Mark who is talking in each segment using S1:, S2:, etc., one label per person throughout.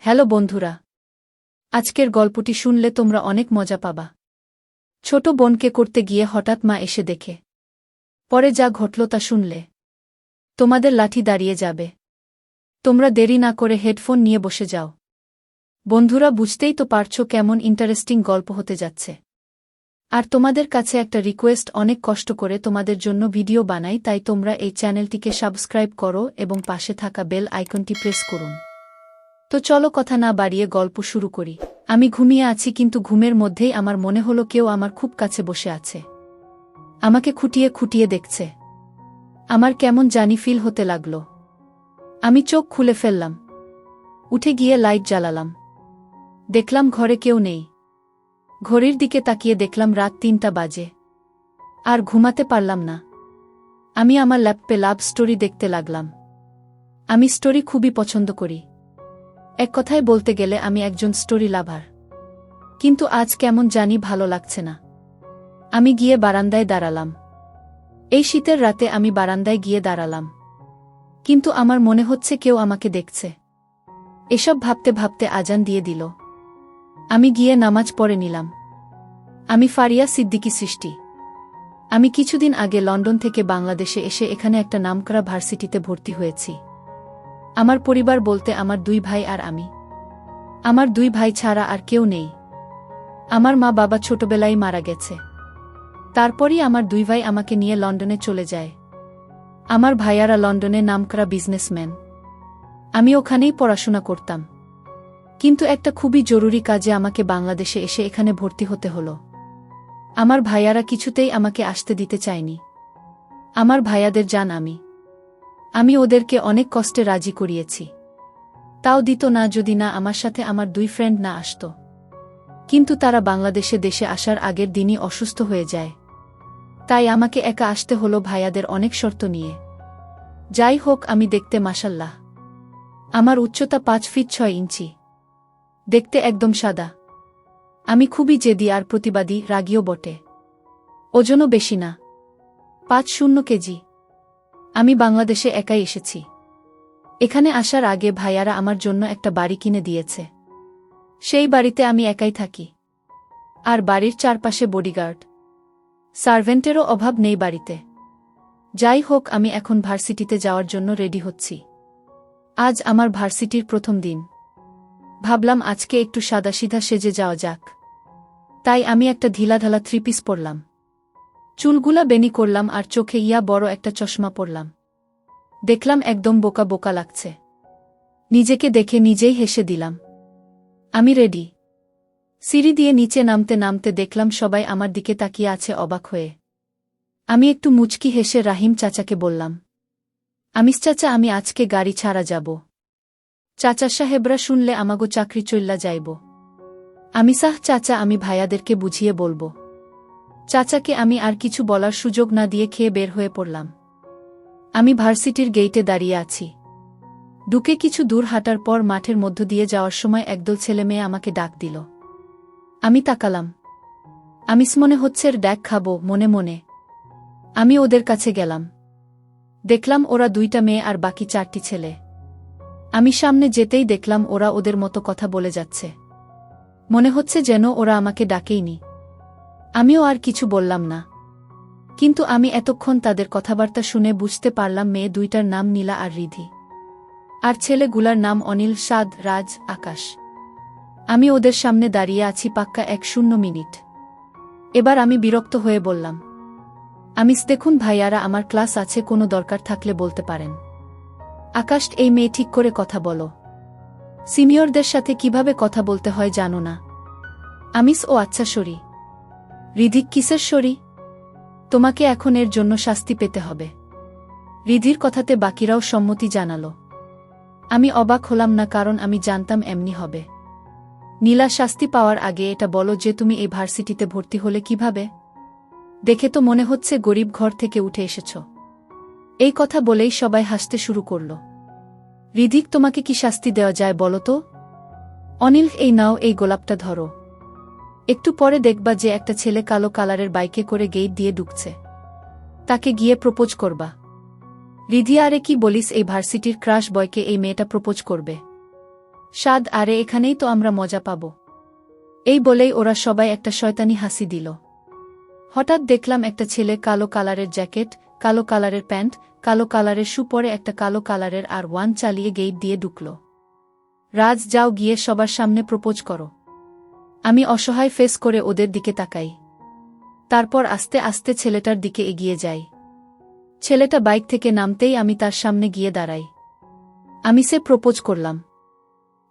S1: Hello বন্ধুরা, আজকের গল্পটি শুনলে তোমরা অনেক মজা পাবা। ছোট বোনকে করতে গিয়ে হঠাৎ মা এসে দেখে। পরে যা ঘটল তা শুনলে তোমাদের লাঠি দাঁড়িয়ে যাবে। তোমরা দেরি না করে হেডফোন নিয়ে বসে যাও। বন্ধুরা, বুঝতেই তো পারছো কেমন ইন্টারেস্টিং গল্প হতে যাচ্ছে। আর তোমাদের কাছে একটা রিকোয়েস্ট, অনেক কষ্ট করে তোমাদের জন্য ভিডিও বানাই, তাই তোমরা এই চ্যানেলটিকে সাবস্ক্রাইব করো এবং পাশে থাকা বেল আইকনটি প্রেস করুন। তো চলো কথা না বাড়িয়ে গল্প শুরু করি। আমি ঘুমিয়ে আছি, কিন্তু ঘুমের মধ্যেই আমার মনে হলো কেউ আমার খুব কাছে বসে আছে। আমাকে খুঁটিয়ে খুঁটিয়ে দেখছে। আমার কেমন জানি ফিল হতে লাগল। আমি চোখ খুলে ফেললাম। উঠে গিয়ে লাইট জ্বালালাম। দেখলাম ঘরে কেউ নেই। ঘড়ির দিকে তাকিয়ে দেখলাম রাত ৩টা বাজে। আর ঘুমাতে পারলাম না। আমি আমার ল্যাপটপে লাভ স্টোরি দেখতে লাগলাম। আমি স্টোরি খুবই পছন্দ করি। এক কথায় বলতে গেলে আমি একজন স্টোরি লাভার। কিন্তু আজ কেমন জানি ভালো লাগছে না। আমি গিয়ে বারান্দায় দাঁড়ালাম। এই শীতের রাতে আমি বারান্দায় গিয়ে দাঁড়ালাম। কিন্তু আমার মনে হচ্ছে কেউ আমাকে দেখছে। এসব ভাবতে ভাবতে আজান দিয়ে দিল। আমি গিয়ে নামাজ পড়ে নিলাম। আমি ফারিয়া সিদ্দিকী সৃষ্টি। আমি কিছুদিন আগে লন্ডন থেকে বাংলাদেশে এসে এখানে একটা নামকরা ভার্সিটিতে ভর্তি হয়েছি। আমার পরিবার বলতে আমার 2 ভাই আর আমি। আমার 2 ভাই ছাড়া আর কেউ নেই। আমার মা বাবা ছোটবেলায় মারা গেছে। তারপরই আমার 2 ভাই আমাকে নিয়ে লন্ডনে চলে যায়। আমার ভাইয়ারা লন্ডনে নামকরা বিজনেসম্যান। আমি ওখানেই পড়াশোনা করতাম। কিন্তু একটা খুবই জরুরি কাজে আমাকে বাংলাদেশে এসে এখানে ভর্তি হতে হলো। আমার ভাইয়ারা কিছুতেই আমাকে আসতে দিতে চায়নি। আমার ভাইয়াদের জান আমি ওদেরকে অনেক কষ্টে রাজি করিয়েছি। তাও দিত না যদি না আমার সাথে আমার 2 ফ্রেন্ড না আসত। কিন্তু তারা বাংলাদেশে দেশে আসার আগের দিনই অসুস্থ হয়ে যায়। তাই আমাকে একা আসতে হলো ভাইয়াদের অনেক শর্ত নিয়ে। যাই হোক, আমি দেখতে মাশাল্লাহ। আমার উচ্চতা 5 ফিট 6 ইঞ্চি। দেখতে একদম সাদা। আমি খুবই জেদি আর প্রতিবাদী, রাগীও বটে। ওজনও বেশি না, 5-0 কেজি। আমি বাংলাদেশে একাই এসেছি। এখানে আসার আগে ভাইয়ারা আমার জন্য একটা বাড়ি কিনে দিয়েছে। সেই বাড়িতে আমি একাই থাকি। আর বাড়ির চারপাশে বডিগার্ড, সার্ভেন্টেরও অভাব নেই বাড়িতে। যাই হোক, আমি এখন ভার্সিটিতে যাওয়ার জন্য রেডি হচ্ছি। আজ আমার ভার্সিটির প্রথম দিন। ভাবলাম আজকে একটু সাদাসিধা সেজে যাওয়া যাক। তাই আমি একটা ঢিলাঢালা 3 পিস পরলাম। চুলগুলা বেনি করলাম আর চোখে বড় একটা চশমা পরলাম। দেখলাম একদম বোকা বোকা লাগছে। নিজেকে দেখে নিজেই হেসে দিলাম। আমি রেডি। সিঁড়ি দিয়ে নিচে নামতে নামতে দেখলাম সবাই আমার দিকে তাকিয়ে আছে অবাক হয়ে। আমি একটু মুচকি হেসে রাহিম চাচাকে বললাম, আমিস চাচা, আমি আজকে গাড়ি ছাড়া যাব। চাচা সাহেবরা শুনলে আমাগো চাকরি চইল্লা যাইব। আমিসাহ চাচা, আমি ভাইয়াদেরকে বুঝিয়ে বলবো। চাচাকে আমি আর কিছু বলার সুযোগ না দিয়ে খেয়ে বের হয়ে পড়লাম। আমি ভার্সিটির গেইটে দাঁড়িয়ে আছি। ঢুকে কিছু দূর হাঁটার পর মাঠের মধ্য দিয়ে যাওয়ার সময় একদল ছেলেমেয়ে আমাকে ডাক দিল। আমি তাকালাম। আমিস মনে হচ্ছে ড্যাক খাবো মনে মনে। আমি ওদের কাছে গেলাম। দেখলাম ওরা 2টা মেয়ে আর বাকি 4টি ছেলে। আমি সামনে যেতেই দেখলাম ওরা ওদের মতো কথা বলে যাচ্ছে। মনে হচ্ছে যেন ওরা আমাকে ডাকেইনি। আমিও আর কিছু বললাম না। কিন্তু আমি এতক্ষণ তাদের কথাবার্তা শুনে বুঝতে পারলাম মেয়ে 2টার নাম নীলা আর রিধি। আর ছেলেগুলার নাম অনিল, সাদ, রাজ, আকাশ। আমি ওদের সামনে দাঁড়িয়ে আছি পাক্কা 10 মিনিট। এবার আমি বিরক্ত হয়ে বললাম, আমিস দেখুন ভাইয়ারা, আমার ক্লাস আছে, কোনো দরকার থাকলে বলতে পারেন। আকাশ, এই মেয়ে ঠিক করে কথা বলো। সিনিয়রদের সাথে কিভাবে কথা বলতে হয় জানো না? আমিস, ও আচ্ছা সরি। রিধি, কিসের সরি? তোমাকে এখন এর জন্য শাস্তি পেতে হবে। রিধির কথাতে বাকিরাও সম্মতি জানালো। আমি অবাক হলাম না, কারণ আমি জানতাম এমনি হবে। নীলা, শাস্তি পাওয়ার আগে এটা বলো যে তুমি এই ভার্সিটিতে ভর্তি হলে কিভাবে? দেখে তো মনে হচ্ছে গরিব ঘর থেকে উঠে এসেছ। এই কথা বলেই সবাই হাসতে শুরু করল। রিধিক, তোমাকে কি শাস্তি দেওয়া যায় বলো তো? অনিল, এই নাও, এই গোলাপটা ধরো। একটু পরে দেখবা যে একটা ছেলে কালো কালারের বাইকে করে গেট দিয়ে ঢুকছে। তাকে গিয়ে প্রপোজ করবা। রিধি, আরে কি বলিস, এই ভার্সিটির ক্রাশ বয়কে এই মেয়েটা প্রপোজ করবে? সাদ, আরে এখানেই তো আমরা মজা পাব। এই বলেই ওরা সবাই একটা শয়তানি হাসি দিল। হঠাৎ দেখলাম একটা ছেলে কালো কালারের জ্যাকেট, কালো কালারের প্যান্ট, কালো কালারের শু পরে একটা কালো কালারের আর1 চালিয়ে গেট দিয়ে ঢুকল। রাজ, যাও গিয়ে সবার সামনে প্রপোজ করো। আমি অসহায় ফেস করে ওদের দিকে তাকাই। তারপর আস্তে আস্তে ছেলেটার দিকে এগিয়ে যাই। ছেলেটা বাইক থেকে নামতেই আমি তার সামনে গিয়ে দাঁড়াই। আমি সে প্রপোজ করলাম।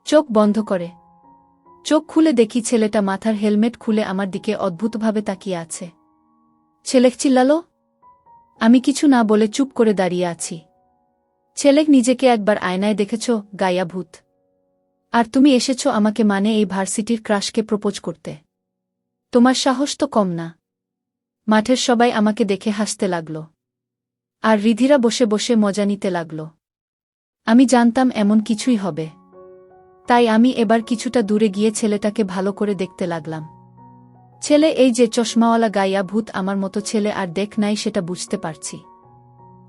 S1: চোখ বন্ধ করে। চোখ খুলে দেখি ছেলেটা মাথার হেলমেট খুলে আমার দিকে অদ্ভুতভাবে তাকিয়ে আছে। ছেলে চিল্লাল। আমি কিছু না বলে চুপ করে দাঁড়িয়ে আছি। ছেলে, নিজেকে একবার আয়নায় দেখেছ, গায়া ভূত? আর তুমি এসেছ আমাকে মানে এই ভার্সিটির ক্রাশকে প্রপোজ করতে? তোমার সাহস তো কম না। মাঠের সবাই আমাকে দেখে হাসতে লাগল। আর রিধিরা বসে বসে মজা নিতে লাগল। আমি জানতাম এমন কিছুই হবে। তাই আমি এবার কিছুটা দূরে গিয়ে ছেলেটাকে ভালো করে দেখতে লাগলাম। ছেলে, এই যে চশমাওয়ালা গাইয়া ভূত আমার মতো ছেলে আর দেখ নাই সেটা বুঝতে পারছি।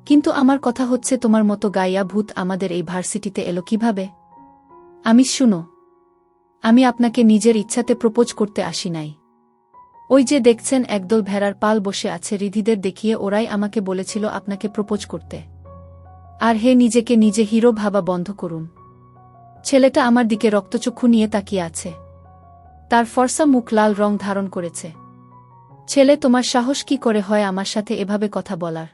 S1: কিন্তু আমার কথা হচ্ছে, তোমার মতো গাইয়া ভূত আমাদের এই ভার্সিটিতে এলো কিভাবে? আমি শুনো, আমি আপনাকে নিজের ইচ্ছাতে প্রপোজ করতে আসি নাই। ওই যে দেখছেন একদল ভেড়ার পাল বসে আছে, রিধিদের দেখিয়ে ওরাই আমাকে বলেছিল আপনাকে প্রপোজ করতে। আর হে, নিজেকে নিজে হিরো ভাবা বন্ধ করুন। ছেলেটা আমার দিকে রক্তচক্ষু নিয়ে তাকিয়ে আছে। তার ফর্সা মুখ লাল রং ধারণ করেছে। ছেলে, তোমার সাহস কি করে হয় আমার সাথে এভাবে কথা বলার?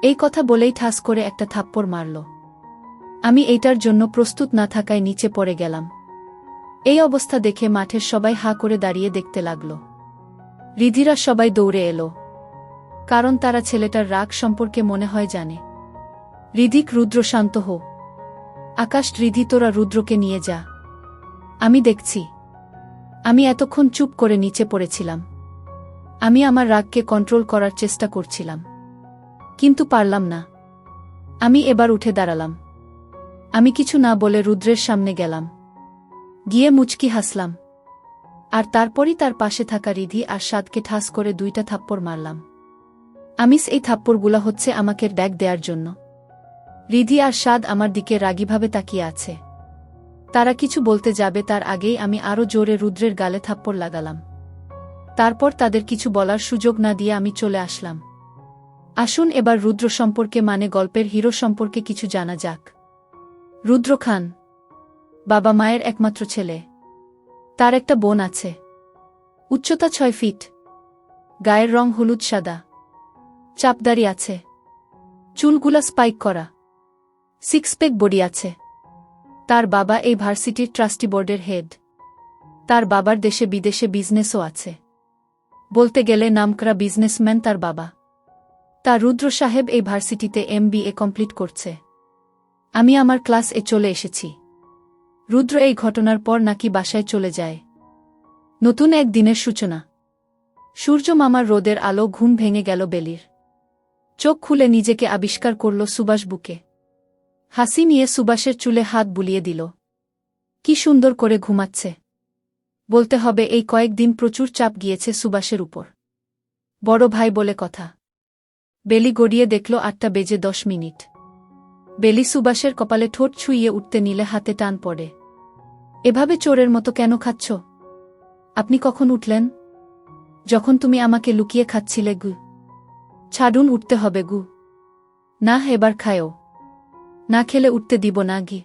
S1: এই কথা বলেই ঠাস করে একটা থাপ্পড় মারল। আমি এইটার জন্য প্রস্তুত না থাকায় নিচে পড়ে গেলাম। এই অবস্থা দেখে মাঠের সবাই হাঁ করে দাঁড়িয়ে দেখতে লাগল। রিধিরা সবাই দৌড়ে এলো, কারণ তারা ছেলেটার রাগ সম্পর্কে মনে হয় জানে। রিধিক, রুদ্র শান্ত হো। আকাশ, রিধি, তোরা রুদ্রকে নিয়ে যা, আমি দেখছি। আমি এতক্ষণ চুপ করে নিচে পড়েছিলাম। আমি আমার রাগকে কন্ট্রোল করার চেষ্টা করছিলাম, কিন্তু পারলাম না। আমি এবার উঠে দাঁড়ালাম। আমি কিছু না বলে রুদ্রের সামনে গেলাম। গিয়ে মুচকি হাসলাম। আর তারপরই তার পাশে থাকা রিধি আর সাদকে ঠাস করে 2টা থাপ্পড় মারলাম। এই থাপ্পড়গুলা হচ্ছে আমাকে ড্যাগ দেওয়ার জন্য। রিধি আর সাদ আমার দিকে রাগীভাবে তাকিয়ে আছে। তারা কিছু বলতে যাবে তার আগেই আমি আরও জোরে রুদ্রের গালে থাপ্পড় লাগালাম। তারপর তাদের কিছু বলার সুযোগ না দিয়ে আমি চলে আসলাম। আসুন এবার রুদ্র সম্পর্কে মানে গল্পের হিরো সম্পর্কে কিছু জানা যাক। রুদ্র খান বাবা মায়ের একমাত্র ছেলে। তার একটা বোন আছে। উচ্চতা 6 ফিট। গায়ের রং হলুদ সাদা। চাপদারি আছে। চুলগুলা স্পাইক করা। 6 প্যাক বডি আছে। তার বাবা এই ভার্সিটির ট্রাস্টি বোর্ডের হেড। তার বাবার দেশে বিদেশে বিজনেসও আছে। বলতে গেলে নামকরা বিজনেসম্যান তার বাবা। তার রুদ্র সাহেব এই ভার্সিটিতে MBA কমপ্লিট করছে। আমি আমার ক্লাস এ চলে এসেছি। রুদ্র এই ঘটনার পর নাকি বাসায় চলে যায়। নতুন এক দিনের সূচনা। সূর্য মামার রোদের আলো ঘুম ভেঙে গেল বেলির। চোখ খুলে নিজেকে আবিষ্কার করল সুবাস বুকে। হাসি নিয়ে সুবাসের চুলে হাত বুলিয়ে দিল। কি সুন্দর করে ঘুমাচ্ছে। বলতে হবে এই কয়েকদিন প্রচুর চাপ গিয়েছে সুবাসের উপর। বড় ভাই বলে কথা। বেলি গড়িয়ে দেখল 8টা বেজে 10 মিনিট। বেলি সুবাসের কপালে ঠোঁট ছুঁইয়ে উঠতে নিলে হাতে টান পড়ে। এভাবে চোরের মতো কেন খাচ্ছ? আপনি কখন উঠলেন? যখন তুমি আমাকে লুকিয়ে খাচ্ছিলে গু। ছাড়ুন, উঠতে হবে গু। না, এবার খায়ও। না খেলে উঠতে দিব না গি।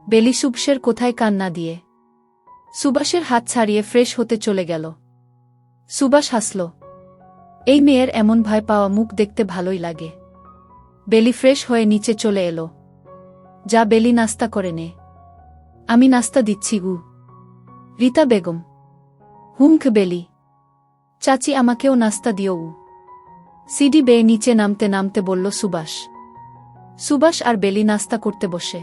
S1: বেলি সুবসের কোথায় কান না দিয়ে সুবাসের হাত ছাড়িয়ে ফ্রেশ হতে চলে গেল। সুবাস হাসল। এই মেয়ের এমন ভয় পাওয়া মুখ দেখতে ভালোই লাগে। বেলি ফ্রেশ হয়ে নিচে চলে এলো। যা বেলি, নাস্তা করে নে। আমি নাস্তা দিচ্ছি গু। রীতা বেগম। হুমক বেলি। চাচি, আমাকেও নাস্তা দিও উ। সিডি বেয়ে নিচে নামতে নামতে বলল সুবাস। সুবাস আর বেলি নাস্তা করতে বসে।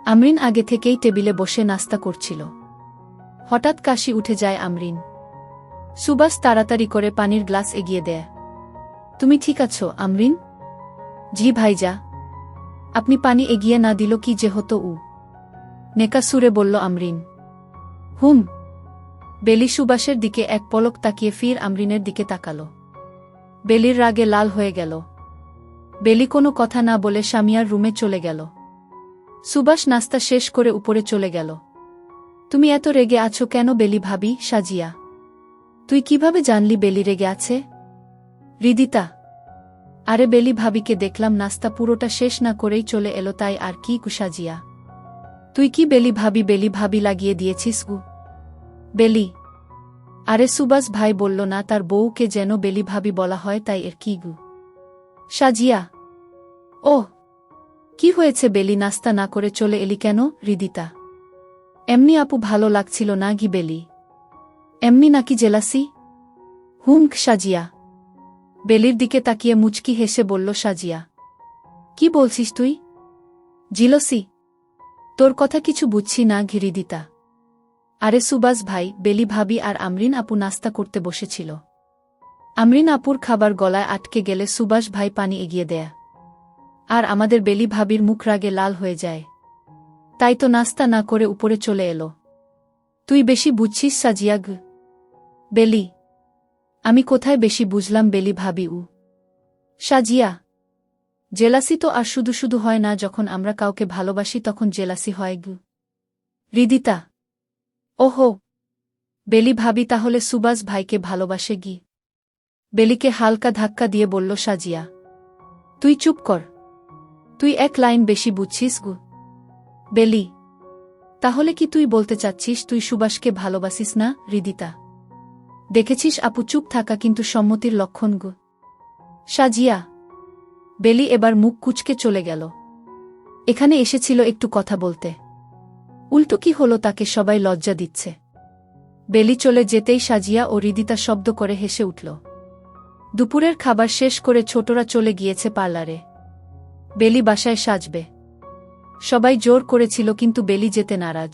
S1: আমরিন আগে থেকেই টেবিলে বসে নাস্তা করছিল। হঠাৎ কাশি উঠে যায় আমরিন। সুবাস তাড়াতাড়ি করে পানির গ্লাস এগিয়ে দেয়। তুমি ঠিক আছো আমরিন? জি ভাইজা। আপনি পানি এগিয়ে না দিল কি যে হতো উ। নেকা সুরে বলল আমরিন। হুম। বেলি সুবাসের দিকে এক পলক তাকিয়ে ফির আমরিনের দিকে তাকাল। বেলির রাগে লাল হয়ে গেল। বেলি কোনো কথা না বলে সামিয়ার রুমে চলে গেল। সুভাষ নাস্তা শেষ করে উপরে চলে গেল। তুমি এত রেগে আছো কেন বেলি ভাবি? সাজিয়া, তুই কিভাবে জানলি বেলি রেগে আছে? হৃদিতা, আরে বেলি ভাবিকে দেখলাম নাস্তা পুরোটা শেষ না করেই চলে এলো, তাই আর কি। সাজিয়া, তুই কি বেলি ভাবি লাগিয়ে দিয়েছিস গু? বেলি, আরে সুভাষ ভাই বলল না তার বউকে যেন বেলি ভাবি বলা হয়, তাই এর কি গু? সাজিয়া, ওহ, কি হয়েছে বেলি, নাস্তা না করে চলে এলি কেন? হৃদিতা, এমনি আপু ভালো লাগছিল না গি বেলি। এমনি নাকি জেলাসি? সাজিয়া বেলির দিকে তাকিয়ে মুচকি হেসে বলল সাজিয়া, কি বলছিস তুই? জিলসি? তোর কথা কিছু বুঝছি না হৃদিতা। আরে সুভাষ ভাই, বেলি ভাবি আর আমরিন আপু নাস্তা করতে বসেছিল। আমরিন আপুর খাবার গলায় আটকে গেলে সুভাষ ভাই পানি এগিয়ে দেয়, আর আমাদের বেলি ভাবির মুখ রাগে লাল হয়ে যায়। তাই তো নাস্তা না করে উপরে চলে এলো। তুই বেশি বুঝছিস সাজিয়া গ? বেলি, আমি কোথায় বেশি বুঝলাম বেলি ভাবি? সাজিয়া, জেলাসি তো আর শুধু শুধু হয় না, যখন আমরা কাউকে ভালোবাসি তখন জেলাসি হয় গু। হৃদিতা, ওহো, বেলি ভাবি তাহলে সুভাষ ভাইকে ভালোবাসে গি? বেলিকে হালকা ধাক্কা দিয়ে বলল সাজিয়া, তুই চুপ কর, তুই এক লাইন বেশি বুঝছিস গু। বেলি, তাহলে কি তুই বলতে চাচ্ছিস তুই সুভাষকে ভালোবাসিস না? হৃদিতা, দেখেছিস আপু, চুপ থাকা কিন্তু সম্মতির লক্ষণ গু। সাজিয়া, বেলি এবার মুখ কুঁচকে চলে গেল। এখানে এসেছিল একটু কথা বলতে, উল্টো কি হলো, তাকে সবাই লজ্জা দিচ্ছে। বেলি চলে যেতেই সাজিয়া ও হৃদিতা শব্দ করে হেসে উঠল। দুপুরের খাবার শেষ করে ছোটরা চলে গিয়েছে পার্লারে। বেলি বাসায় সাজবে। সবাই জোর করেছিল কিন্তু বেলি যেতে নারাজ।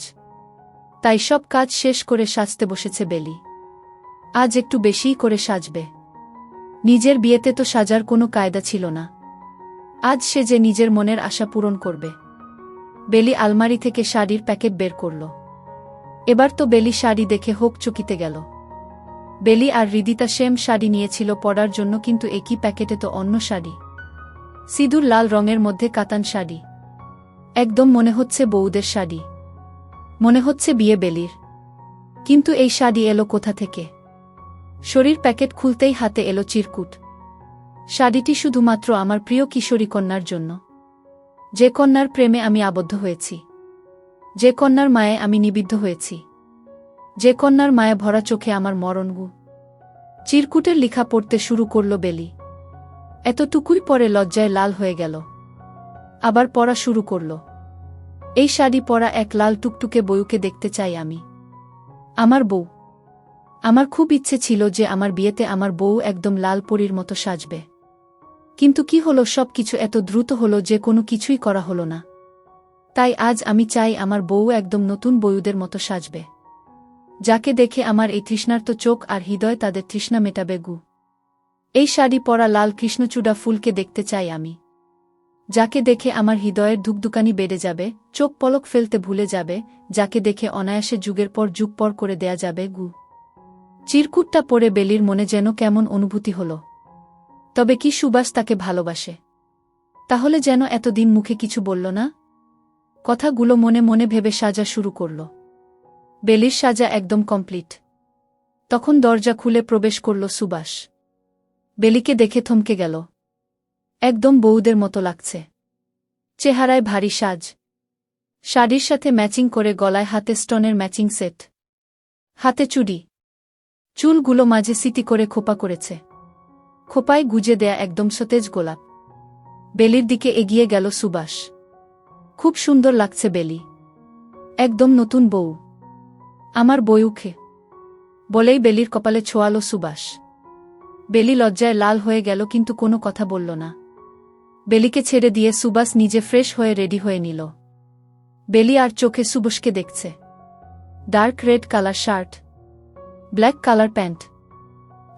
S1: তাই সব কাজ শেষ করে সাজতে বসেছে বেলি। আজ একটু বেশিই করে সাজবে। নিজের বিয়েতে তো সাজার কোনো কায়দা ছিল না। আজ সে যে নিজের মনের আশা পূরণ করবে। বেলি আলমারি থেকে শাড়ির প্যাকেট বের করল। এবার তো বেলি শাড়ি দেখে হোক চকিতে গেল। বেলি আর হৃদিতা সেম শাড়ি নিয়েছিল পরার জন্য, কিন্তু একই প্যাকেটে তো অন্য শাড়ি। সিঁদুর লাল রঙের মধ্যে কাতান শাড়ি। একদম মনে হচ্ছে বউদের শাড়ি। মনে হচ্ছে বিয়ে বেলির। কিন্তু এই শাড়ি এলো কোথা থেকে? শরীর প্যাকেট খুলতেই হাতে এলো চিরকুট। শাড়িটি শুধুমাত্র আমার প্রিয় কিশোরী কন্যার জন্য। যে কন্যার প্রেমে আমি আবদ্ধ হয়েছি, যে কন্যার মায়ে আমি নিবিদ্ধ হয়েছি, যে কন্যার মায়া ভরা চোখে আমার মরণ গু। চিরকুটের লেখা পড়তে শুরু করল বেলি। এতটুকুই পরে লজ্জায় লাল হয়ে গেল। আবার পড়া শুরু করল। এই শাড়ি পরা এক লাল টুকটুকে বউকে দেখতে চাই আমি। আমার বউ। আমার খুব ইচ্ছে ছিল যে আমার বিয়েতে আমার বউ একদম লাল পরীর মতো সাজবে। কিন্তু কি হলো, সব কিছু এত দ্রুত হলো যে কোনো কিছুই করা হলো না। তাই আজ আমি চাই আমার বউ একদম নতুন বউদের মতো সাজবে, যাকে দেখে আমার এই তৃষ্ণার্ত চোখ আর হৃদয় তাদের তৃষ্ণা মেটাবে গু। এই শাড়ি পরা লাল কৃষ্ণচূড়া ফুলকে দেখতে চাই আমি, যাকে দেখে আমার হৃদয়ের ধুকধুকানি বেড়ে যাবে, চোখ পলক ফেলতে ভুলে যাবে, যাকে দেখে অনায়াসে যুগের পর যুগ পর করে দেয়া যাবে গু। চিরকুটটা পড়ে বেলির মনে যেন কেমন অনুভূতি হল। তবে কি সুভাষ তাকে ভালোবাসে? তাহলে যেন এতদিন মুখে কিছু বলল না? কথাগুলো মনে মনে ভেবে সাজা শুরু করল। বেলির সাজা একদম কমপ্লিট। তখন দরজা খুলে প্রবেশ করল সুভাষ। বেলিকে দেখে থমকে গেল। একদম বউদের মতো লাগছে। চেহারায় ভারী সাজ, শাড়ির সাথে ম্যাচিং করে গলায় হাতে স্টোনের ম্যাচিং সেট, হাতে চুড়ি, চুলগুলো মাঝে সিটি করে খোপা করেছে, খোপায় গুজে দেয়া একদম সতেজ গোলাপ। বেলির দিকে এগিয়ে গেল সুভাষ। খুব সুন্দর লাগছে বেলি, একদম নতুন বউ, আমার বউকে বলেই বেলির কপালে ছোঁয়ালো সুভাষ। বেলি লজ্জায় লাল হয়ে গেল কিন্তু কোনো কথা বলল না। বেলিকে ছেড়ে দিয়ে সুভাষ নিজে ফ্রেশ হয়ে রেডি হয়ে নিল। বেলি আর চোখে সুভাষকে দেখছে। Dark red colour shirt, black colour pant,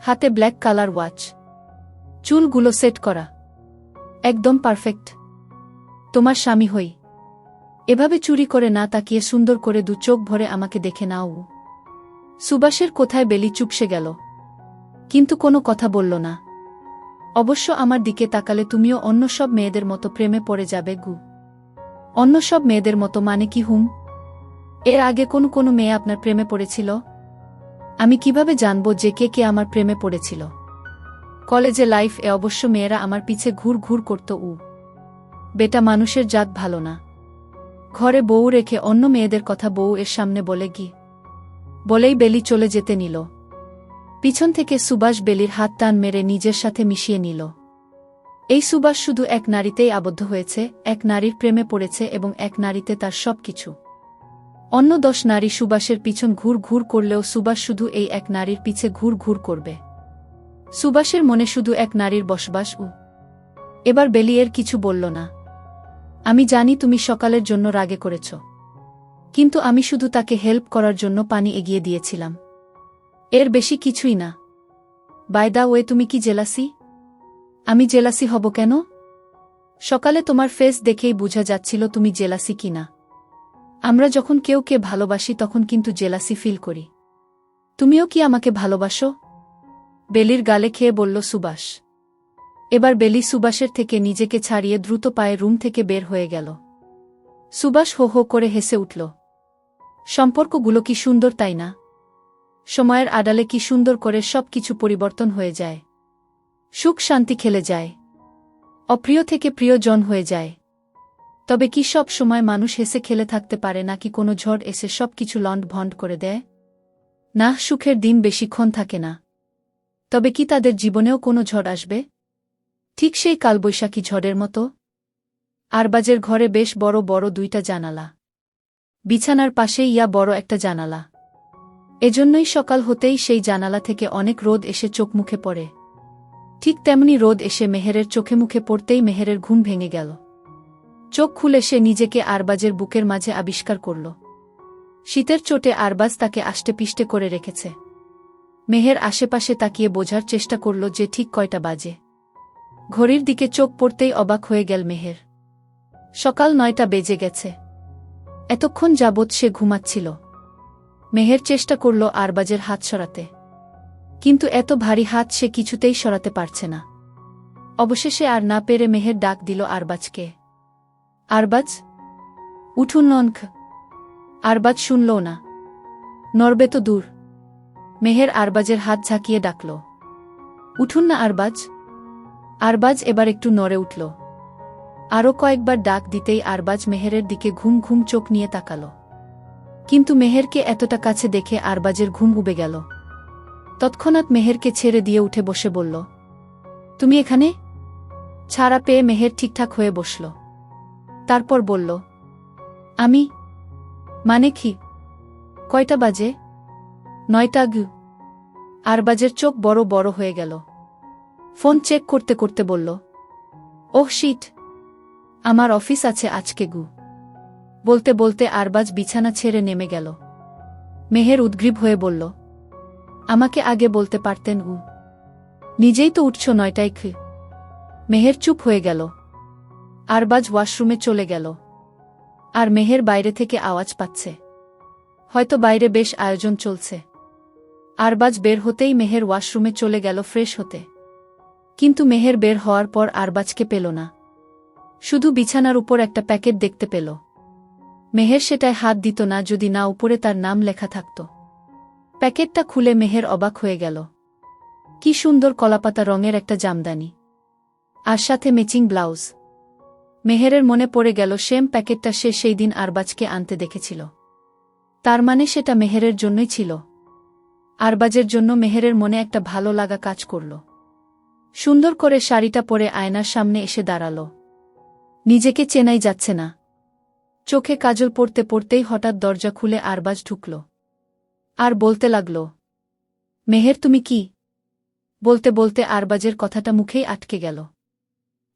S1: হাতে ব্ল্যাক কালার ওয়াচ, চুলগুলো সেট করা, একদম পারফেক্ট। তোমার স্বামী হই। এভাবে চুরি করে না তাকিয়ে সুন্দর করে দু চোখ ভরে আমাকে দেখে নাও। সুভাষের কোথায় বেলি চুপসে গেল, কিন্তু কোনো কথা বলল না। অবশ্য আমার দিকে তাকালে তুমিও অন্য সব মেয়েদের মতো প্রেমে পড়ে যাবে গু। অন্য সব মেয়েদের মতো মানে কি হুম? এর আগে কোনো মেয়ে আপনার প্রেমে পড়েছিল? আমি কিভাবে জানব যে কে কে আমার প্রেমে পড়েছিল? কলেজে লাইফ এ অবশ্য মেয়েরা আমার পিছে ঘুর ঘুর করত। বেটা মানুষের জাত ভালো না। ঘরে বউ রেখে অন্য মেয়েদের কথা বউ এর সামনে বলেই বেলি চলে যেতে নিল। পিছন থেকে সুভাষ বেলির হাত টান মেরে নিজের সাথে মিশিয়ে নিল। এই সুভাষ শুধু এক নারীতেই আবদ্ধ হয়েছে, এক নারীর প্রেমে পড়েছে এবং এক নারীতে তার সব কিছু। অন্য 10 নারী সুভাষের পিছন ঘুর ঘুর করলেও সুভাষ শুধু এই এক নারীর পিছে ঘুর ঘুর করবে। সুভাষের মনে শুধু এক নারীর বসবাস। এবার বেলি এর কিছু বলল না। আমি জানি তুমি সকালের জন্য রাগে করেছ, কিন্তু আমি শুধু তাকে হেল্প করার জন্য পানি এগিয়ে দিয়েছিলাম, এর বেশি কিছুই না। বাই দা ওয়ে, তুমি কি জেলাসি? আমি জেলাসি হব কেন? সকালে তোমার ফেস দেখেই বোঝা যাচ্ছিল তুমি জেলাসি কিনা। আমরা যখন কেউকে ভালোবাসি তখন কিন্তু জেলাসি ফিল করি। তুমিও কি আমাকে ভালোবাসো? বেলির গালে খেয়ে বলল সুভাষ। এবার বেলি সুভাষের থেকে নিজেকে ছাড়িয়ে দ্রুত পায়ে রুম থেকে বের হয়ে গেল। সুভাষ হো হো করে হেসে উঠল। সম্পর্কগুলো কি সুন্দর, তাই না? সময়ের আড়ালে কি সুন্দর করে সব কিছু পরিবর্তন হয়ে যায়। সুখ শান্তি খেলে যায়, অপ্রিয় থেকে প্রিয়জন হয়ে যায়। তবে কি সব সময় মানুষ হেসে খেলে থাকতে পারে, নাকি কোনো ঝড় এসে সব কিছু লন্ড ভন্ড করে দেয়? না, সুখের দিন বেশিক্ষণ থাকে না। তবে কি তাদের জীবনেও কোনো ঝড় আসবে? ঠিক সেই কালবৈশাখী ঝড়ের মতো। আরবাজের ঘরে বেশ বড় বড় 2টা জানালা, বিছানার পাশেই বড় একটা জানালা। এজন্যই সকাল হতেই সেই জানালা থেকে অনেক রোদ এসে চোখ মুখে পড়ে। ঠিক তেমনি রোদ এসে মেহেরের চোখে মুখে পড়তেই মেহেরের ঘুম ভেঙে গেল। চোখ খুলে সে নিজেকে আরবাজের বুকের মাঝে আবিষ্কার করল। শীতের চোটে আরবাজ তাকে আষ্টেপিষ্টে করে রেখেছে। মেহের আশেপাশে তাকিয়ে বোঝার চেষ্টা করল যে ঠিক কয়টা বাজে। ঘড়ির দিকে চোখ পড়তেই অবাক হয়ে গেল মেহের। সকাল 9টা বেজে গেছে। এতক্ষণ যাবৎ সে ঘুমাচ্ছিল। মেহের চেষ্টা করল আরবাজের হাত সরাতে, কিন্তু এত ভারী হাত সে কিছুতেই সরাতে পারছে না। অবশেষে আর না পেরে মেহের ডাক দিল আরবাজকে। আরবাজ, উঠুন ননখ। আরবাজ শুনল না, নড়বে তো দূর। মেহের আরবাজের হাত ঝাঁকিয়ে ডাকল, উঠুন না আরবাজ। আরবাজ এবার একটু নড়ে উঠল। আরও কয়েকবার ডাক দিতেই আরবাজ মেহেরের দিকে ঘুম ঘুম চোখ নিয়ে তাকাল। কিন্তু মেহেরকে এতটা কাছে দেখে আরবাজের ঘুম উবে গেল। তৎক্ষণাৎ মেহেরকে ছেড়ে দিয়ে উঠে বসে বলল, তুমি এখানে? ছাড়া পেয়ে মেহের ঠিকঠাক হয়ে বসল। তারপর বলল, আমি? মানে কি? কয়টা বাজে? 9টা। আরবাজের চোখ বড় বড় হয়ে গেল। ফোন চেক করতে করতে বলল, ওহ শিট, আমার অফিস আছে আজকে। বলতে বলতে আরবাজ বিছানা ছেড়ে নেমে গেল। মেহের উদ্গ্রীব হয়ে বলল, আমাকে আগে বলতে পারতেন। নিজেই তো উঠছ 9টায়। মেহের চুপ হয়ে গেল। আরবাজ ওয়াশরুমে চলে গেল। আর মেহের বাইরে থেকে আওয়াজ পাচ্ছে। হয়তো বাইরে বেশ আয়োজন চলছে। আরবাজ বের হতেই মেহের ওয়াশরুমে চলে গেল ফ্রেশ হতে। কিন্তু মেহের বের হওয়ার পর আরবাজকে পেল না। শুধু বিছানার উপর একটা প্যাকেট দেখতে পেল। মেহের সেটায় হাত দিত না যদি না উপরে তার নাম লেখা থাকত। প্যাকেটটা খুলে মেহের অবাক হয়ে গেল। কি সুন্দর কলাপাতা রঙের একটা জামদানি, আর সাথে ম্যাচিং ব্লাউজ। মেহেরের মনে পড়ে গেল সেম প্যাকেটটা সে সেই দিন আরবাজকে আনতে দেখেছিল। তার মানে সেটা মেহেরের জন্যই ছিল। আরবাজের জন্য মেহেরের মনে একটা ভালো লাগা কাজ করল। সুন্দর করে শাড়িটা পরে আয়নার সামনে এসে দাঁড়াল। নিজেকে চেনাই যাচ্ছে না। চোখে কাজল পড়তে পড়তেই হঠাৎ দরজা খুলে আরবাজ ঢুকল। আর বলতে লাগল, মেহের তুমি কি? বলতে বলতে আরবাজের কথাটা মুখেই আটকে গেল।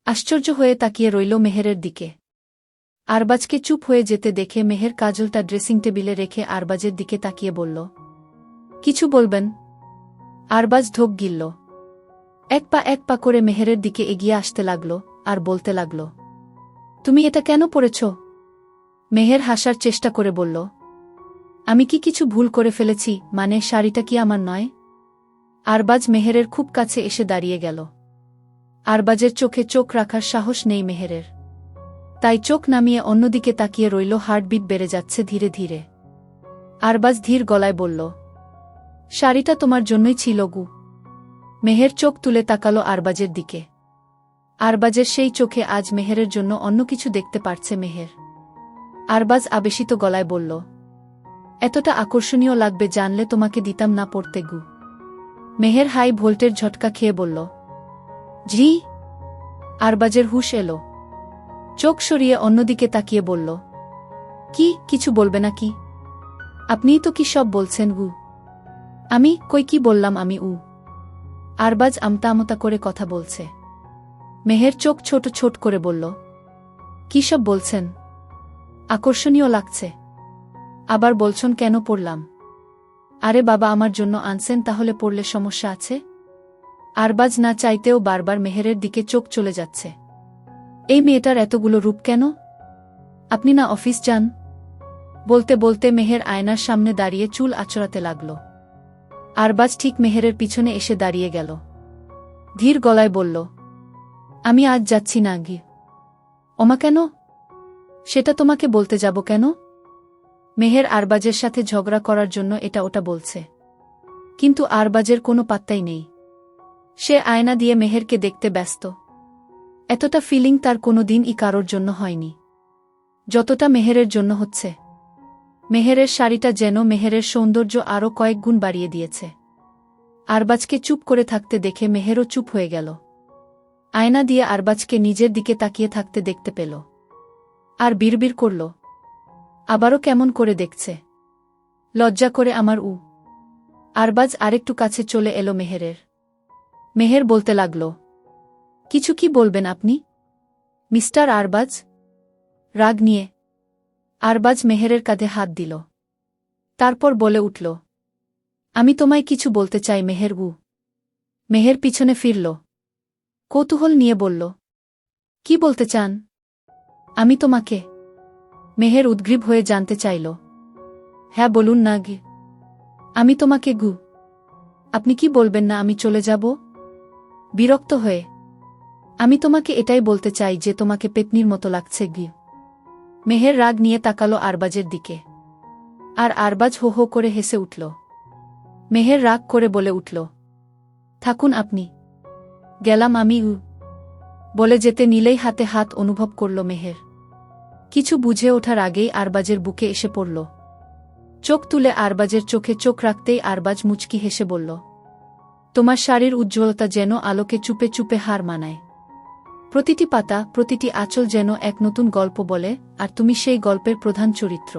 S1: আশ্চর্য হয়ে তাকিয়ে রইল মেহেরের দিকে। আরবাজকে চুপ হয়ে যেতে দেখে মেহের কাজলটা ড্রেসিং টেবিলে রেখে আরবাজের দিকে তাকিয়ে বলল, কিছু বলবেন? আরবাজ ঢোক গিলল। এক পা করে মেহেরের দিকে এগিয়ে আসতে লাগল আর বলতে লাগল, তুমি এটা কেন পরেছ? মেহের হাসার চেষ্টা করে বলল, আমি কি কিছু ভুল করে ফেলেছি? মানে শাড়িটা কি আমার নয়? আরবাজ মেহেরের খুব কাছে এসে দাঁড়িয়ে গেল। আরবাজের চোখে চোখ রাখার সাহস নেই মেহেরের। তাই চোখ নামিয়ে অন্যদিকে তাকিয়ে রইল। হার্টবিট বেড়ে যাচ্ছে ধীরে ধীরে। আরবাজ ধীর গলায় বলল, শাড়িটা তোমার জন্যই ছিল গু। মেহের চোখ তুলে তাকালো আরবাজের দিকে। আরবাজের সেই চোখে আজ মেহেরের জন্য অন্য কিছু দেখতে পারছে মেহের। আরবাজ আবেশিত গলায় বলল, এতটা আকর্ষণীয় লাগবে জানলে তোমাকে দিতাম না পড়তে গু। মেহের হাই ভোল্টের ঝটকা খেয়ে বলল, জি। আরবাজের হুঁশ এলো। চোখ সরিয়ে অন্যদিকে তাকিয়ে বলল, কি কিছু বলবে না কি? আপনিই তো কি সব বলছেন গু। আমি কই কি বললাম আমি উ। আরবাজ আমতা আমতা করে কথা বলছে। মেহের চোখ ছোট ছোট করে বলল, কি সব বলছেন? আকর্ষণীয় লাগছে। আবার বলছন কেন পড়লাম? আরে বাবা আমার জন্য আনছেন তাহলে পড়লে সমস্যা আছে? আরবাজ না চাইতেও বারবার মেহেরের দিকে চোখ চলে যাচ্ছে। এই মেয়েটার এতগুলো রূপ কেন? আপনি না অফিস যান? বলতে বলতে মেহের আয়নার সামনে দাঁড়িয়ে চুল আঁচড়াতে লাগল। আরবাজ ঠিক মেহেরের পিছনে এসে দাঁড়িয়ে গেল। ধীর গলায় বলল, আমি আজ যাচ্ছি না গি। ওমা কেন? সেটা তোমাকে বলতে যাব কেন? মেহের আরবাজের সাথে ঝগড়া করার জন্য এটা ওটা বলছে। কিন্তু আরবাজের কোনো পাত্তাই নেই। সে আয়না দিয়ে মেহেরকে দেখতে ব্যস্ত। এতটা ফিলিং তার কোনো দিনই কারোর জন্য হয়নি যতটা মেহেরের জন্য হচ্ছে। মেহেরের শাড়িটা যেন মেহেরের সৌন্দর্য আরও কয়েক গুণ বাড়িয়ে দিয়েছে। আরবাজকে চুপ করে থাকতে দেখে মেহেরও চুপ হয়ে গেল। আয়না দিয়ে আরবাজকে নিজের দিকে তাকিয়ে থাকতে দেখতে পেল। আর বিড়বিড় করল, আবারও কেমন করে দেখছে। লজ্জা করে আমার উ। আরবাজ আরেকটু কাছে চলে এলো মেহেরের। মেহের বলতে লাগল, কিছু কি বলবেন আপনি মিস্টার আরবাজ? রাগ নিয়ে আরবাজ মেহেরের কাঁধে হাত দিল। তারপর বলে উঠল, আমি তোমায় কিছু বলতে চাই মেহের উ। মেহের পিছনে ফিরল। কৌতূহল নিয়ে বলল, কি বলতে চান? আমি তোমাকে। মেহের উদ্গ্রীব হয়ে জানতে চাইল, হ্যাঁ বলুন না গে। আমি তোমাকে গু। আপনি কি বলবেন না আমি চলে যাব? বিরক্ত হয়ে, আমি তোমাকে এটাই বলতে চাই যে তোমাকে পেতনির মতো লাগছে গি। মেহের রাগ নিয়ে তাকালো আরবাজের দিকে। আর আরবাজ হো হো করে হেসে উঠল। মেহের রাগ করে বলে উঠল, থাকুন আপনি। গেলাম আমি উ। বলে যেতে নিলেই হাতে হাত অনুভব করল মেহের। কিছু বুঝে ওঠার আগেই আরবাজের বুকে এসে পড়ল। চোখ তুলে আরবাজের চোখে চোখ রাখতেই আরবাজ মুচকি হেসে বলল, তোমার শাড়ির উজ্জ্বলতা যেন আলোকে চুপে চুপে হার মানায়। প্রতিটি পাতা প্রতিটি আঁচল যেন এক নতুন গল্প বলে, আর তুমি সেই গল্পের প্রধান চরিত্র।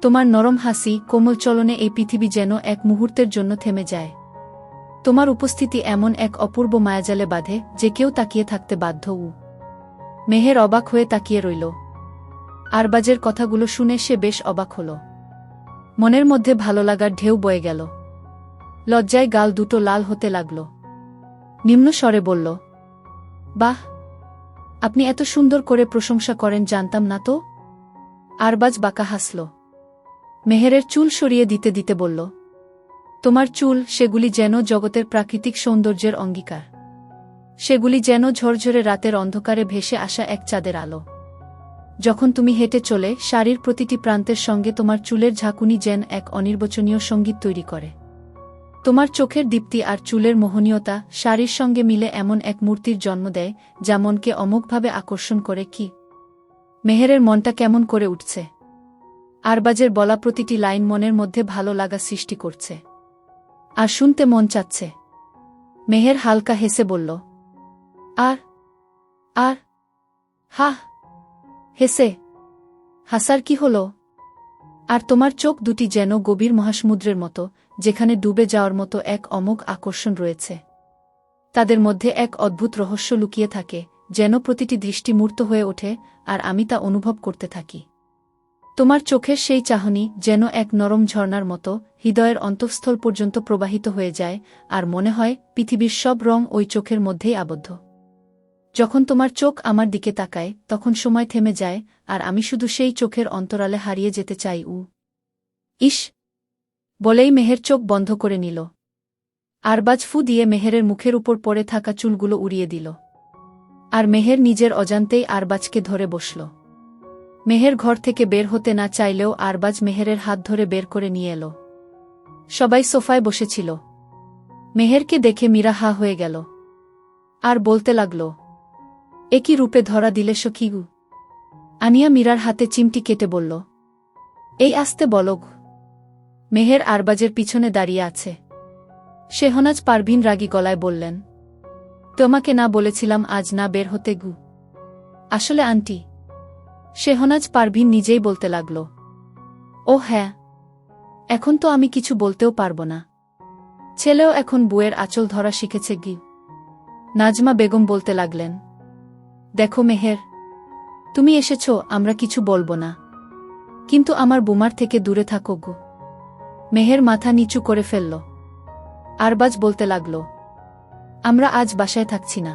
S1: তোমার নরম হাসি কোমল চলনে এই পৃথিবী যেন এক মুহূর্তের জন্য থেমে যায়। তোমার উপস্থিতি এমন এক অপূর্ব মায়াজালে বাঁধে যে কেউ তাকিয়ে থাকতে বাধ্য উ। মেহের অবাক হয়ে তাকিয়ে রইল। আরবাজের কথাগুলো শুনে সে বেশ অবাক হল। মনের মধ্যে ভালো লাগার ঢেউ বয়ে গেল। লজ্জায় গাল দুটো লাল হতে লাগল। নিম্ন স্বরে বলল, বাহ, আপনি এত সুন্দর করে প্রশংসা করেন জানতাম না তো। আরবাজ বাঁকা হাসল। মেহেরের চুল সরিয়ে দিতে দিতে বলল, তোমার চুল সেগুলি যেন জগতের প্রাকৃতিক সৌন্দর্যের অঙ্গীকার। সেগুলি যেন ঝরঝরে রাতের অন্ধকারে ভেসে আসা এক চাঁদের আলো। যখন তুমি হেঁটে চলে শাড়ির প্রতিটি প্রান্তের সঙ্গে তোমার চুলের ঝাঁকুনি যেন এক অনির্বচনীয় সঙ্গীত তৈরি করে। তোমার চোখের দীপ্তি আর চুলের মোহনীয়তা শাড়ির সঙ্গে মিলে এমন এক মূর্তির জন্ম দেয় যা মনকে অমোঘভাবে আকর্ষণ করে। কি মেহেরের মনটা কেমন করে উঠছে। আরবাজের বলা প্রতিটি লাইন মনের মধ্যে ভালো লাগা সৃষ্টি করছে। আর শুনতে মন চাচ্ছে। মেহের হালকা হেসে বলল, আর আর হাহ। হেসে হাসার কি হল? আর তোমার চোখ দুটি যেন গভীর মহাসমুদ্রের মতো, যেখানে ডুবে যাওয়ার মতো এক অমোঘ আকর্ষণ রয়েছে। তাদের মধ্যে এক অদ্ভুত রহস্য লুকিয়ে থাকে, যেন প্রতিটি দৃষ্টি মূর্ত হয়ে ওঠে, আর আমি তা অনুভব করতে থাকি। তোমার চোখের সেই চাহনি যেন এক নরম ঝর্ণার মতো হৃদয়ের অন্তঃস্থল পর্যন্ত প্রবাহিত হয়ে যায়, আর মনে হয় পৃথিবীর সব রং ওই চোখের মধ্যেই আবদ্ধ। যখন তোমার চোখ আমার দিকে তাকায় তখন সময় থেমে যায়, আর আমি শুধু সেই চোখের অন্তরালে হারিয়ে যেতে চাই উ। ইস বলেই মেহের চোখ বন্ধ করে নিল। আরবাজ ফু দিয়ে মেহেরের মুখের উপর পড়ে থাকা চুলগুলো উড়িয়ে দিল। আর মেহের নিজের অজান্তেই আরবাজকে ধরে বসল। মেহের ঘর থেকে বের হতে না চাইলেও আরবাজ মেহেরের হাত ধরে বের করে নিয়ে এলো। সবাই সোফায় বসেছিল। মেহেরকে দেখে মীরা হা হয়ে গেল। আর বলতে লাগল, একই রূপে ধরা দিলে সখিগু। আনিয়া মীরার হাতে চিমটি কেটে বলল, এই আসতে বলগ। মেহের আরবাজের পিছনে দাঁড়িয়ে আছে। শেহনাজ পারভিন রাগী গলায় বললেন, তোমাকে না বলেছিলাম আজ না বের হতে গু। আসলে আন্টি। শেহনাজ পারভিন নিজেই বলতে লাগল, ও হ্যাঁ, এখন তো আমি কিছু বলতেও পারব না। ছেলেও এখন বউয়ের আঁচল ধরা শিখেছে গি। নাজমা বেগম বলতে লাগলেন, দেখো মেহের, তুমি এসেছ, আমরা কিছু বলবো না, কিন্তু আমার বোমার থেকে দূরে থাকো গো। মেহের মাথা নিচু করে ফেলল। আরবাজ বলতে লাগল, আমরা আজ বাসায় থাকছি না,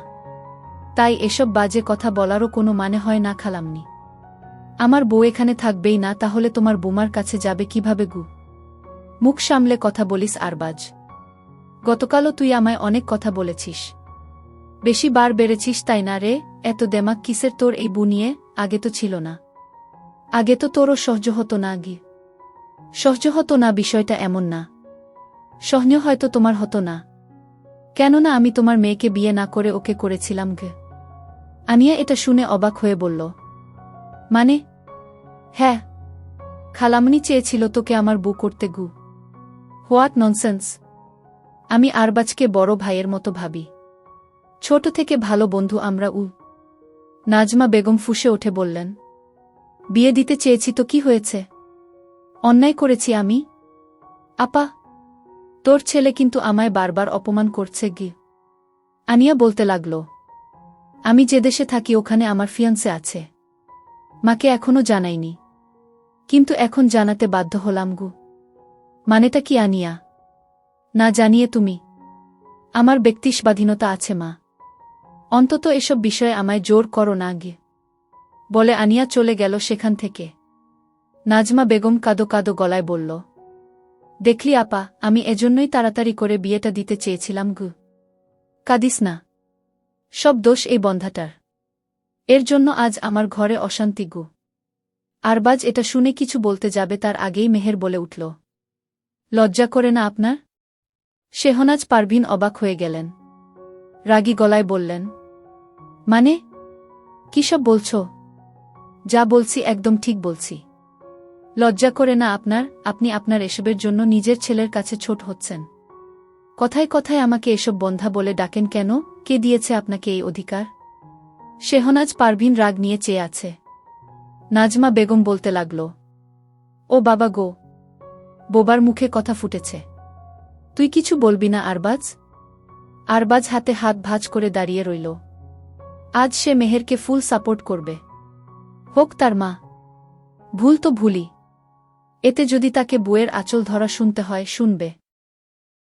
S1: তাই এসব বাজে কথা বলারও কোনো মানে হয় না খালামনি। আমার বউ এখানে থাকবেই না, তাহলে তোমার বোমার কাছে যাবে কিভাবে গু? মুখ সামলে কথা বলিস আরবাজ। গতকালও তুই আমায় অনেক কথা বলেছিস, বেশি বার বেড়েছিস তাই না রে? এত দেমাক কিসের তোর এই বউ নিয়ে? আগে তো ছিল না। আগে তো তোরও সহ্য হতো না গি। সহ্য হতো না বিষয়টা এমন না। সহ্য হয়তো তোমার হতো না, কেননা আমি তোমার মেয়েকে বিয়ে না করে ওকে করেছিলাম গে। আনিয়া এটা শুনে অবাক হয়ে বলল, মানে? হ্যাঁ, খালামনি চেয়েছিল তোকে আমার বউ করতে গু। What nonsense! আমি আরবাজকে বড় ভাইয়ের মতো ভাবি, ছোট থেকে ভালো বন্ধু আমরা। নাজমা বেগম ফুঁসে উঠে বললেন, বিয়ে দিতে চেয়েছি তো কি হয়েছে? অন্যায় করেছি আমি? আপা, তোর ছেলে কিন্তু আমায় বারবার অপমান করছে গি। আনিয়া বলতে লাগল, আমি যে দেশে থাকি ওখানে আমার ফিয়ান্সে আছে, মাকে এখনো জানাইনি, কিন্তু এখন জানাতে বাধ্য হলাম গু। মানেটা কি আনিয়া? না জানিয়ে তুমি? আমার ব্যক্তি স্বাধীনতা আছে মা, অন্তত এসব বিষয়ে আমায় জোর করো না গে। বলে আনিয়া চলে গেল সেখান থেকে। নাজমা বেগম কাঁদো কাঁদো গলায় বলল, দেখলি আপা, আমি এজন্যই তাড়াতাড়ি করে বিয়েটা দিতে চেয়েছিলাম গু। কাঁদিস না, সব দোষ এই বন্ধাটার। এর জন্য আজ আমার ঘরে অশান্তি গু। আরবাজ এটা শুনে কিছু বলতে যাবে তার আগেই মেহের বলে উঠল, লজ্জা করে না আপনার? শেহনাজ পারভিন অবাক হয়ে গেলেন। রাগী গলায় বললেন, মানে? কি সব বলছ? যা বলছি একদম ঠিক বলছি। লজ্জা করে না আপনার? আপনি আপনার এসবের জন্য নিজের ছেলের কাছে ছোট হচ্ছেন। কথায় কথায় আমাকে এসব বন্ধা বলে ডাকেন কেন? কে দিয়েছে আপনাকে এই অধিকার? শেহনাজ পারভিন রাগ নিয়ে চেয়ে আছে। নাজমা বেগম বলতে লাগল, ও বাবা গো, বোবার মুখে কথা ফুটেছে। তুই কিছু বলবি না আরবাজ? আরবাজ হাতে হাত ভাঁজ করে দাঁড়িয়ে রইল। আজ সে মেহেরকে ফুল সাপোর্ট করবে, হোক তার মা। ভুল তো ভুলই, এতে যদি তাকে বউয়ের আঁচল ধরা শুনতে হয় শুনবে।